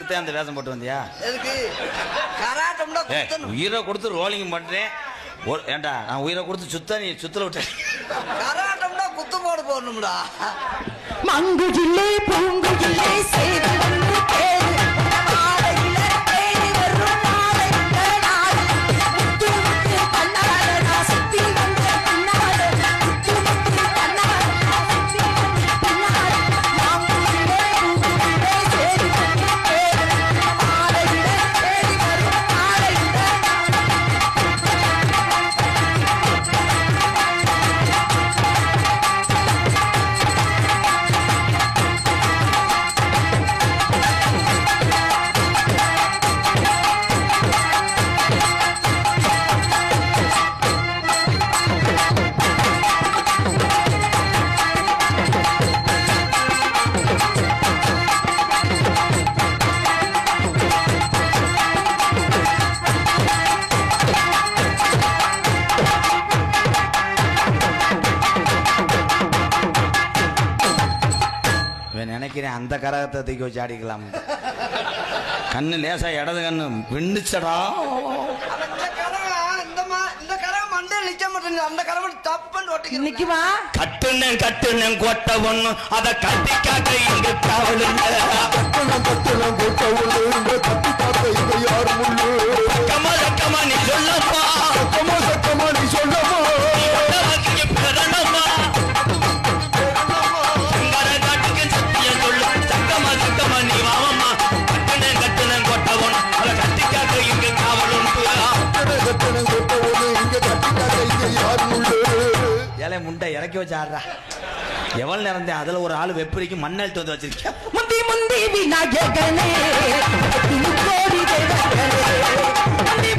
தான் அந்த வேஷம் போட்டு வந்தியா? எதுக்கு கராட்டம்னா உயிரை கொடுத்து ரோலிங் பண்றேன். ஏண்டா நான் உயிரை கொடுத்து சுத்த நீ சுத்தல விட்டேன். கராட்டம்னா குத்து போடு போடணும்டா. மங்கு ஜில்லே பூங்கு ஜில்லே சேது வந்து தேடு மாலையில தேடி வரும் நாளையில நாள் முத்து முத்து கண்ணால நான் சுத்தி வந்த பின்னால முத்து முத்து கண்ணால நான் சுத்தி வந்த பின்னால மங்கு ஜில்லே பூங்கு ஜில்லே சேது வந்து தேடு மாலையில தேடி வரும் நாளையில நினைக்கிறேன் அந்த கரகத்தை தூக்கி வச்சு ஆடிக்கலாம். கண்ணு லேசா இடது கண்ணு விண்டுச்சடா. இந்த கரம் மண்டே நிக்க மாட்டேங்குது. அந்த கரம் தப்புன்னு ஒட்டிக்க நிக்குமா? கட்டுனேன் கட்டுனேன் கொட்ட ஒண்ணு அதை கட்டி காக்க இங்க காவலுங்க. கட்டணம் கொட்ட ஒண்ணு இங்க கட்டி காக்க இங்க யார் முள்ளு? சக்கமா சக்கமா நீ சொல்லப்பா. சக்கமா சக்கமா நீ சொல்லமா? பெறணுமா சங்கர காட்டுக்கு சத்தியம் சொல்லு. சக்கமா சக்கமா நீ வாவம்மா. கட்டுனேன் கட்டுனேன் கொட்ட ஒண்ணு அதை கட்டி காக்க இங்க காவலுங்க. கட்டணம் கொட்ட ஒண்ணு இங்க கட்டி காக்க இங்க யார் முள்ளு? ஏழை முண்டை இறக்கி வச்சு ஆடுறா. எவ்வளவு நேரம் தான் அதுல ஒரு ஆள் வெப்பரிக்கு மண்ணெழுத்து வந்து வச்சிருக்கேன். முந்தி முந்தி விநாயகனே கோடி தேவர்களே முந்தி